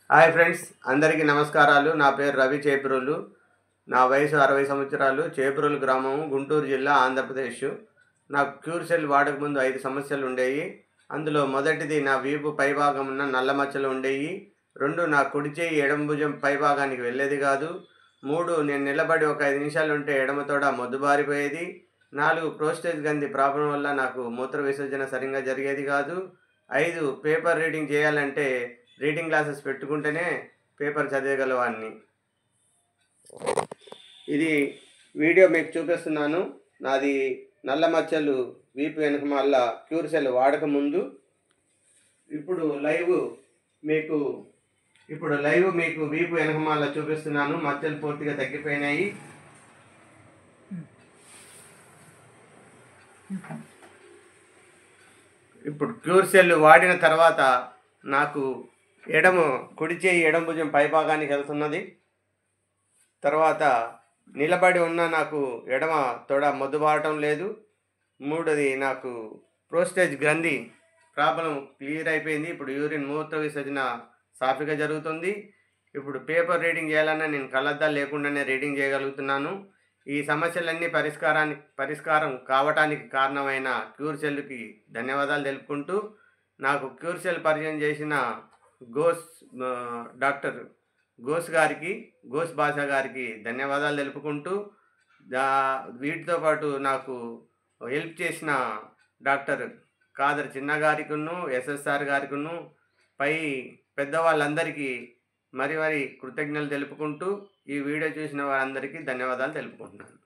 Hi friends, అందరికీ నమస్కారాలు. నా పేరు రవి చేపురోలు. నా వయసు 60 సంవత్సరాలు. చేపురోలు గ్రామం, గుంటూరు జిల్లా, ఆంధ్రప్రదేశ్. నాకు క్యూర్సెల్ వాడకముందు 5 సమస్యలు ఉండేవి. అందులో మొదటిది నా వీపు పైభాగం ఉన్న నల్ల మచ్చలు ఉండేవి. 2 నా కుడి చేయి ఎడమ భుజం పైభాగానికి వెళ్ళేది కాదు. 3 నేను నిలబడి ఒక 5 నిమిషాలు ఉంటే ఎడమ తోడ మొద్దుబారిపోయేది. 4 ప్రోస్టేజ్ గ్రంథి ప్రాబ్లం వల్ల నాకు మూత్ర విసర్జన సరిగ్గా జరిగేది కాదు. 5 పేపర్ రీడింగ్ చేయాలంటే రీడింగ్ గ్లాసెస్ పెట్టుకుంటేనే పేపర్ చదివగలవాడిని. ఇది వీడియో మీకు చూపిస్తున్నాను. నాది నల్ల మచ్చలు వీపు వెనకమాల క్యూర్సెల్ వాడకముందు. ఇప్పుడు లైవ్ మీకు వీపు వెనకమాల చూపిస్తున్నాను. మచ్చలు పూర్తిగా తగ్గిపోయినాయి. ఇప్పుడు క్యూర్సెల్ వాడిన తర్వాత నాకు కుడి చేయి ఎడమ భుజం పైభాగానికి వెళ్తున్నది. తర్వాత నిలబడి ఉన్న నాకు ఎడమ తొడ మొద్దుబారటం లేదు. 3ది నాకు ప్రోస్టేజ్ గ్రంథి ప్రాబ్లం క్లియర్ అయిపోయింది. ఇప్పుడు యూరిన్ మూత్ర విసర్జన సాఫీగా జరుగుతుంది. ఇప్పుడు పేపర్ రీడింగ్ చేయాలన్నా నేను కళ్ళద్దాలు లేకుండానే రీడింగ్ చేయగలుగుతున్నాను. ఈ సమస్యలన్నీ పరిష్కారం కావటానికి కారణమైన క్యూర్సెల్కి ధన్యవాదాలు తెలుపుకుంటూ, నాకు క్యూర్సెల్ పరిచయం చేసిన డాక్టర్ గోస్ బాషా గారికి ధన్యవాదాలు తెలుపుకుంటూ, వీటితో పాటు నాకు హెల్ప్ చేసిన డాక్టర్ కాదర్ చిన్న గారికును, ఎస్ఎస్ఆర్ గారికును, పై పెద్దవాళ్ళందరికీ మరి కృతజ్ఞతలు తెలుపుకుంటూ, ఈ వీడియో చూసిన వారందరికీ ధన్యవాదాలు తెలుపుకుంటున్నాను.